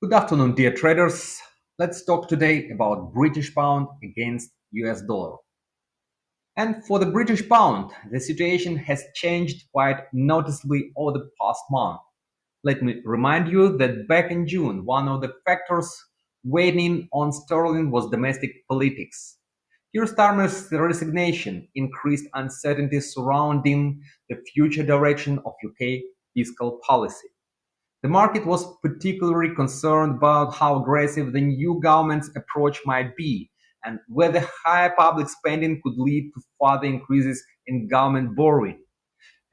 Good afternoon, dear traders. Let's talk today about British pound against US dollar. And for the British pound, the situation has changed quite noticeably over the past month. Let me remind you that back in June, one of the factors weighing on sterling was domestic politics. Keir Starmer's resignation increased uncertainty surrounding the future direction of UK fiscal policy. The market was particularly concerned about how aggressive the new government's approach might be and whether higher public spending could lead to further increases in government borrowing.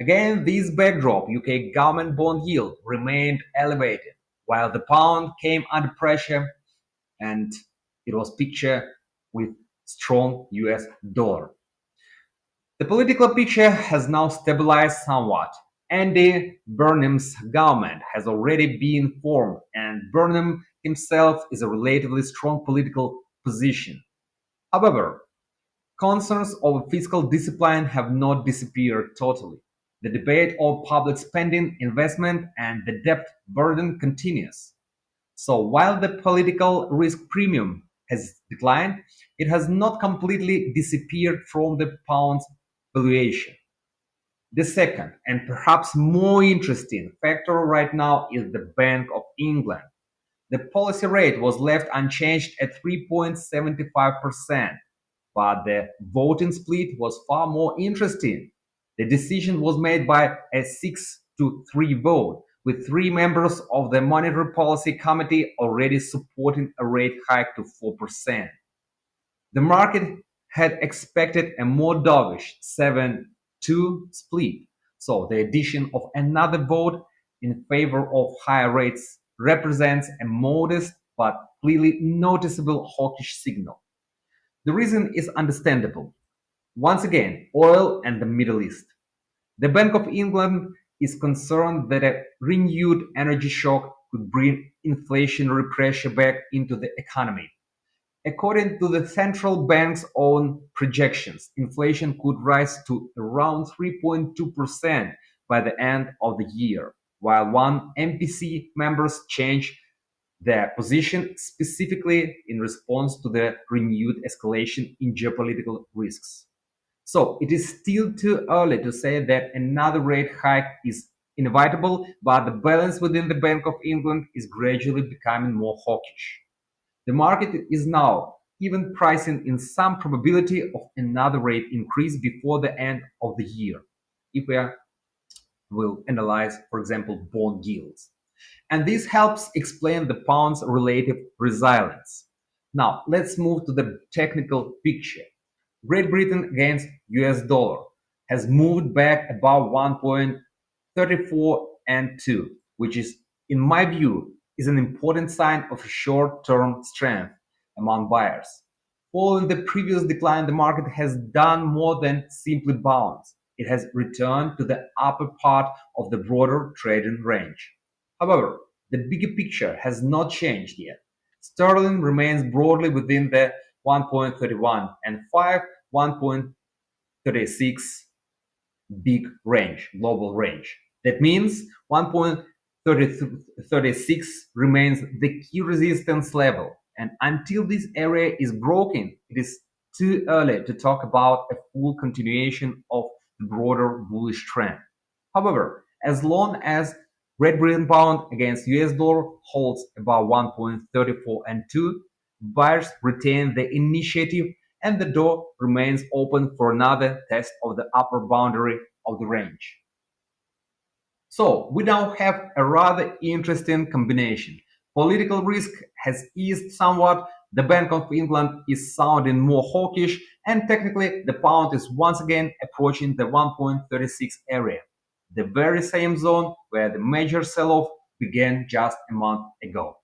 Against this backdrop, UK government bond yield remained elevated, while the pound came under pressure and it was pictured with strong US dollar. The political picture has now stabilized somewhat. Andy Burnham's government has already been formed, and Burnham himself is a relatively strong political position. However, concerns over fiscal discipline have not disappeared totally. The debate over public spending, investment, and the debt burden continues. So while the political risk premium has declined, it has not completely disappeared from the pound's valuation. The second, and perhaps more interesting factor right now is the Bank of England. The policy rate was left unchanged at 3.75%, but the voting split was far more interesting. The decision was made by a 6-3 vote, with three members of the Monetary Policy Committee already supporting a rate hike to 4%. The market had expected a more dovish 7-2 split, so the addition of another vote in favor of higher rates represents a modest but clearly noticeable hawkish signal. The reason is understandable. Once again, oil and the Middle East. The Bank of England is concerned that a renewed energy shock could bring inflationary pressure back into the economy. According to the central bank's own projections, inflation could rise to around 3.2% by the end of the year, while one MPC members changed their position specifically in response to the renewed escalation in geopolitical risks. So it is still too early to say that another rate hike is inevitable, but the balance within the Bank of England is gradually becoming more hawkish. The market is now even pricing in some probability of another rate increase before the end of the year, if we will analyze, for example, bond yields. And this helps explain the pound's relative resilience. Now, let's move to the technical picture. Great Britain against US dollar has moved back above 1.34 and 2, which is, in my view, is an important sign of short-term strength among buyers. Following the previous decline, the market has done more than simply bounce. It has returned to the upper part of the broader trading range. However, the bigger picture has not changed yet. Sterling remains broadly within the 1.31 and 5, 1.36 big range, global range. That means 1.36 remains the key resistance level. And until this area is broken, it is too early to talk about a full continuation of the broader bullish trend. However, as long as Great Britain pound against US dollar holds above 1.34 and 2, buyers retain the initiative and the door remains open for another test of the upper boundary of the range. So we now have a rather interesting combination. Political risk has eased somewhat, the Bank of England is sounding more hawkish, and technically the pound is once again approaching the 1.36 area, the very same zone where the major sell-off began just a month ago.